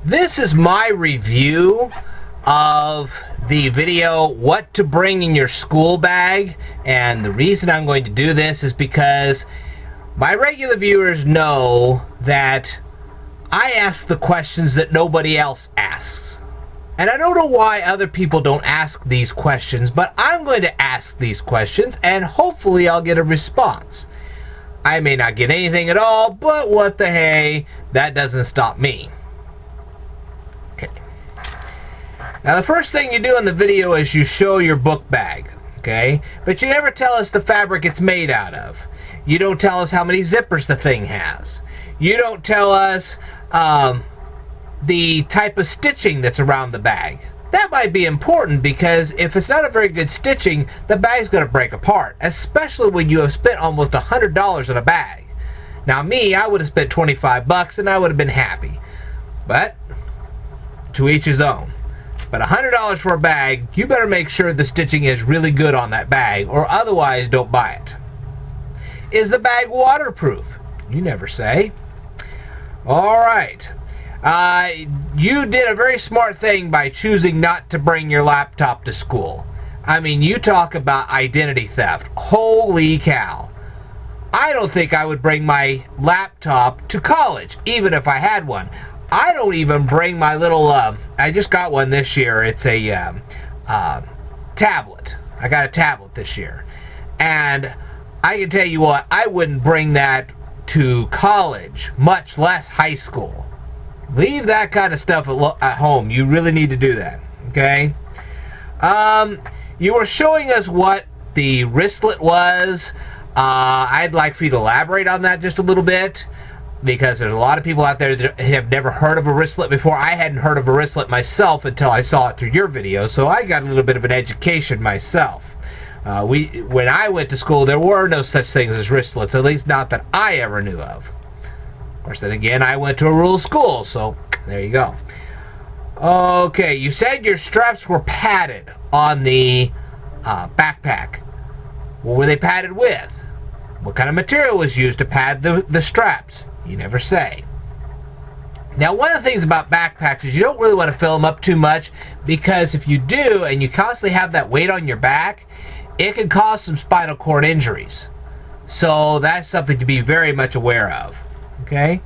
This is my review of the video, what to bring in your school bag. And the reason I'm going to do this is because my regular viewers know that I ask the questions that nobody else asks. And I don't know why other people don't ask these questions, but I'm going to ask these questions and hopefully I'll get a response. I may not get anything at all, but what the hey, that doesn't stop me. Okay. Now the first thing you do in the video is you show your book bag, okay? But you never tell us the fabric it's made out of. You don't tell us how many zippers the thing has. You don't tell us the type of stitching that's around the bag. That might be important because if it's not a very good stitching, the bag's going to break apart, especially when you have spent almost $100 on a bag. Now me, I would have spent 25 bucks and I would have been happy. But to each his own. But $100 for a bag, you better make sure the stitching is really good on that bag, or otherwise don't buy it. Is the bag waterproof? You never say. Alright. You did a very smart thing by choosing not to bring your laptop to school. I mean, you talk about identity theft. Holy cow. I don't think I would bring my laptop to college, even if I had one. I don't even bring my little, I just got one this year. It's a tablet. I got a tablet this year. And I can tell you what, I wouldn't bring that to college, much less high school. Leave that kind of stuff at home. You really need to do that, okay? You were showing us what the wristlet was. I'd like for you to elaborate on that just a little bit, because there's a lot of people out there that have never heard of a wristlet before. I hadn't heard of a wristlet myself until I saw it through your video, so I got a little bit of an education myself. When I went to school, there were no such things as wristlets, at least not that I ever knew of. Of course, then again, I went to a rural school, so there you go. Okay, you said your straps were padded on the backpack. What were they padded with? What kind of material was used to pad the straps? You never say. Now, one of the things about backpacks is you don't really want to fill them up too much, because if you do, and you constantly have that weight on your back, it can cause some spinal cord injuries. So that's something to be very much aware of. Okay?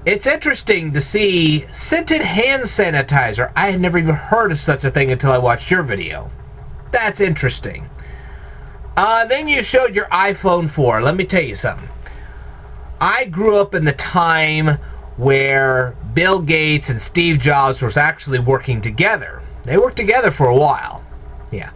It's interesting to see scented hand sanitizer. I had never even heard of such a thing until I watched your video. That's interesting. Then you showed your iPhone 4. Let me tell you something. I grew up in the time where Bill Gates and Steve Jobs was actually working together. They worked together for a while. Yeah.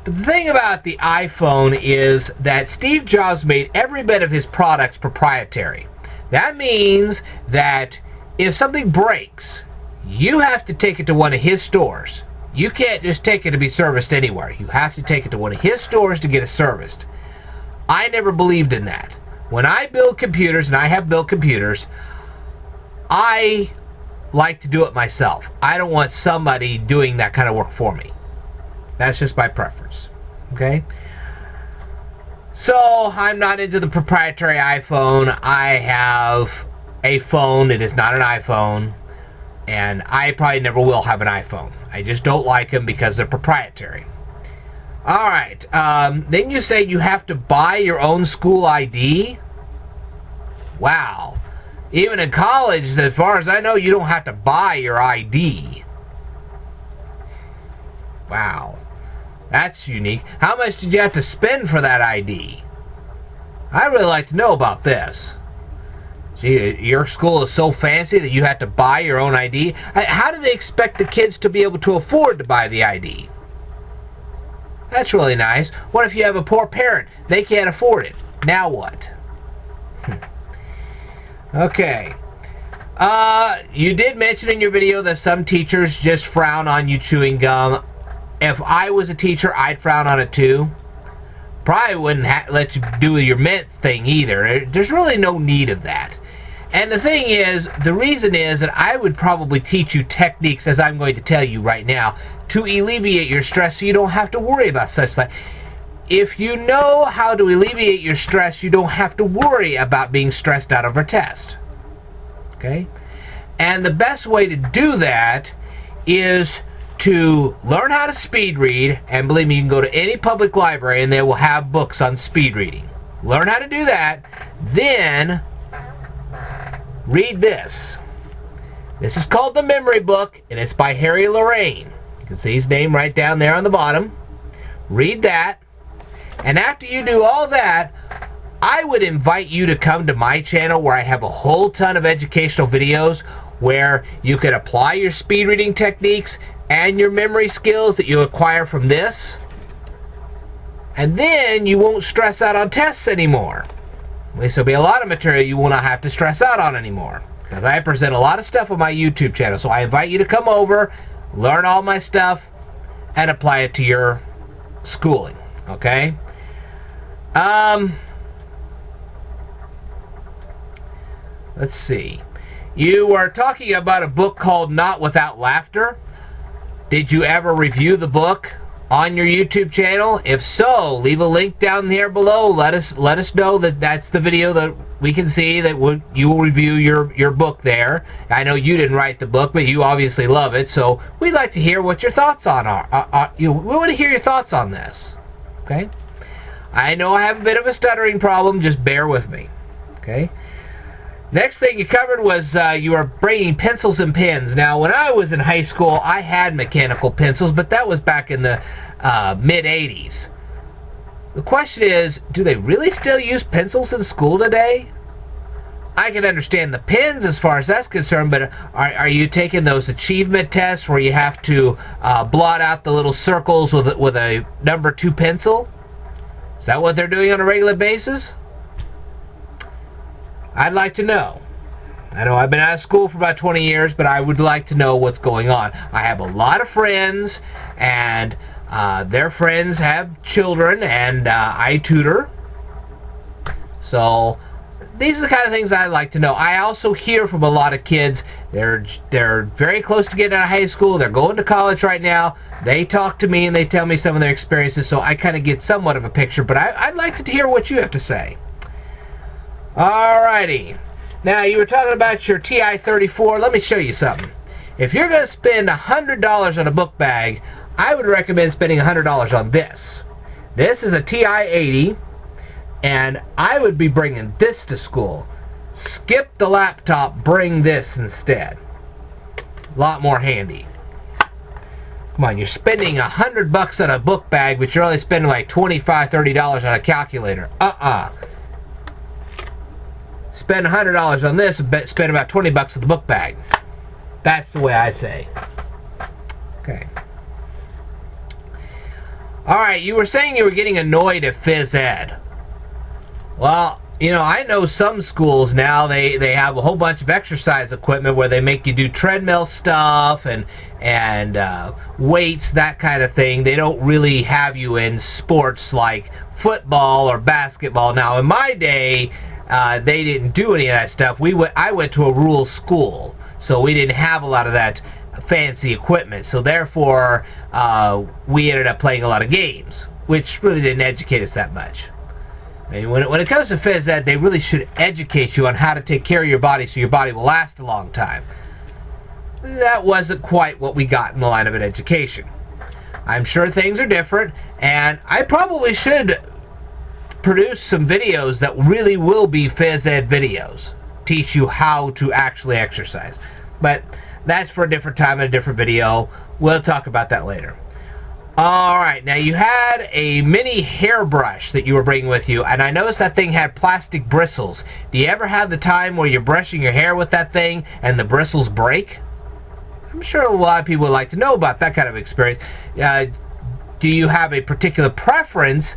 But the thing about the iPhone is that Steve Jobs made every bit of his products proprietary. That means that if something breaks, you have to take it to one of his stores. You can't just take it to be serviced anywhere. You have to take it to one of his stores to get it serviced. I never believed in that. When I build computers, and I have built computers, I like to do it myself. I don't want somebody doing that kind of work for me. That's just my preference. Okay? So, I'm not into the proprietary iPhone. I have a phone. It is not an iPhone. And I probably never will have an iPhone. I just don't like them because they're proprietary. Alright. Then you say you have to buy your own school ID? Wow. Even in college, as far as I know, you don't have to buy your ID. Wow. That's unique. How much did you have to spend for that ID? I'd really like to know about this. Gee, your school is so fancy that you have to buy your own ID? How do they expect the kids to be able to afford to buy the ID? That's really nice. What if you have a poor parent? They can't afford it. Now what? Okay. You did mention in your video that some teachers just frown on you chewing gum. If I was a teacher, I'd frown on it too. Probably wouldn't let you do your mint thing either. There's really no need of that. And the thing is, the reason is that I would probably teach you techniques, as I'm going to tell you right now, to alleviate your stress so you don't have to worry about such things. If you know how to alleviate your stress, you don't have to worry about being stressed out over a test. Okay? And the best way to do that is to learn how to speed read, and believe me, you can go to any public library and they will have books on speed reading. Learn how to do that, then read this. This is called The Memory Book, and it's by Harry Lorayne. You can see his name right down there on the bottom. Read that, and after you do all that, I would invite you to come to my channel where I have a whole ton of educational videos where you can apply your speed reading techniques and your memory skills that you acquire from this, and then you won't stress out on tests anymore. At least there'll be a lot of material you will not have to stress out on anymore, because I present a lot of stuff on my YouTube channel. So I invite you to come over, learn all my stuff, and apply it to your schooling. Okay? Let's see. You were talking about a book called Not Without Laughter. Did you ever review the book on your YouTube channel? If so, leave a link down here below. Let us know that that's the video that we can see that you will review your book there. I know you didn't write the book, but you obviously love it, so we'd like to hear what your thoughts on are. We want to hear your thoughts on this. Okay? I know I have a bit of a stuttering problem. Just bear with me. Okay? Next thing you covered was you were bringing pencils and pens. Now, when I was in high school, I had mechanical pencils, but that was back in the mid-'80s. The question is, do they really still use pencils in school today? I can understand the pens as far as that's concerned, but are you taking those achievement tests where you have to blot out the little circles with a number 2 pencil? Is that what they're doing on a regular basis? I'd like to know. I know I've been out of school for about 20 years, but I would like to know what's going on. I have a lot of friends, and their friends have children, and I tutor. So these are the kind of things I'd like to know. I also hear from a lot of kids, they're very close to getting out of high school, they're going to college right now. They talk to me and they tell me some of their experiences, so I kind of get somewhat of a picture, but I'd like to hear what you have to say. Alrighty. Now, you were talking about your TI-34. Let me show you something. If you're going to spend $100 on a book bag, I would recommend spending $100 on this. This is a TI-80, and I would be bringing this to school. Skip the laptop, bring this instead. A lot more handy. Come on, you're spending $100 on a book bag, but you're only spending like $25, $30 on a calculator. Spend $100 on this and spend about $20 on the book bag. That's the way I say. Okay. Alright, you were saying you were getting annoyed at phys ed. Well, you know, I know some schools now, they have a whole bunch of exercise equipment where they make you do treadmill stuff and weights, that kind of thing. They don't really have you in sports like football or basketball. Now, in my day, they didn't do any of that stuff. I went to a rural school, so we didn't have a lot of that fancy equipment. So therefore, we ended up playing a lot of games, which really didn't educate us that much. And when it comes to phys ed, they really should educate you on how to take care of your body so your body will last a long time. That wasn't quite what we got in the line of an education. I'm sure things are different, and I probably should produce some videos that really will be phys ed videos. Teach you how to actually exercise. But that's for a different time and a different video. We'll talk about that later. Alright, now you had a mini hairbrush that you were bringing with you, and I noticed that thing had plastic bristles. Do you ever have the time where you're brushing your hair with that thing and the bristles break? I'm sure a lot of people would like to know about that kind of experience. Do you have a particular preference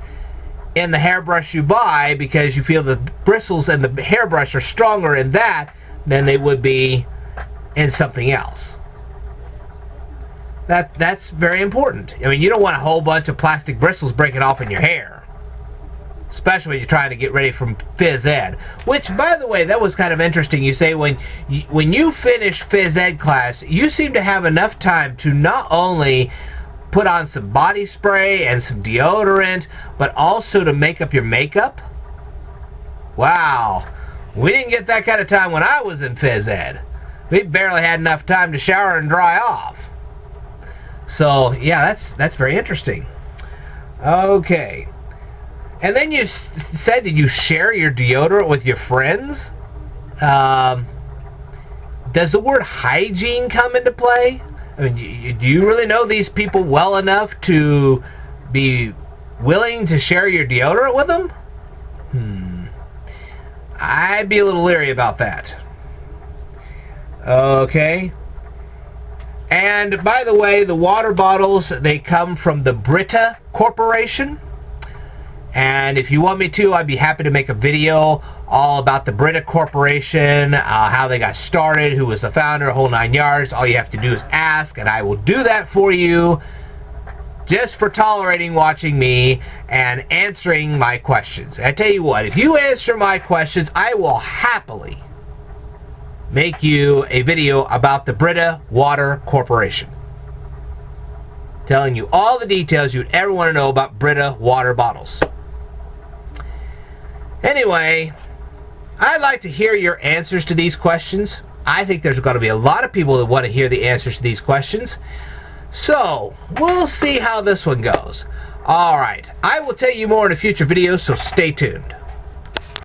in the hairbrush you buy because you feel the bristles and the hairbrush are stronger in that than they would be in something else? That's very important. I mean, you don't want a whole bunch of plastic bristles breaking off in your hair, especially when you're trying to get ready for phys ed. Which, by the way, that was kind of interesting. You say when you finish phys ed class, you seem to have enough time to not only put on some body spray and some deodorant, but also to make up your makeup. Wow, we didn't get that kind of time when I was in phys ed. We barely had enough time to shower and dry off. So, yeah, that's very interesting. Okay. And then you said that you share your deodorant with your friends. Does the word hygiene come into play? I mean, do you really know these people well enough to be willing to share your deodorant with them? I'd be a little leery about that. Okay. And by the way, the water bottles, they come from the Brita Corporation. And if you want me to, I'd be happy to make a video all about the Brita Corporation, how they got started, who was the founder, whole 9 yards. All you have to do is ask, and I will do that for you, just for tolerating watching me and answering my questions. I tell you what, if you answer my questions, I will happily make you a video about the Brita Water Corporation, telling you all the details you'd ever want to know about Brita water bottles. Anyway, I'd like to hear your answers to these questions. I think there's going to be a lot of people that want to hear the answers to these questions. So, we'll see how this one goes. Alright, I will tell you more in a future video, so stay tuned.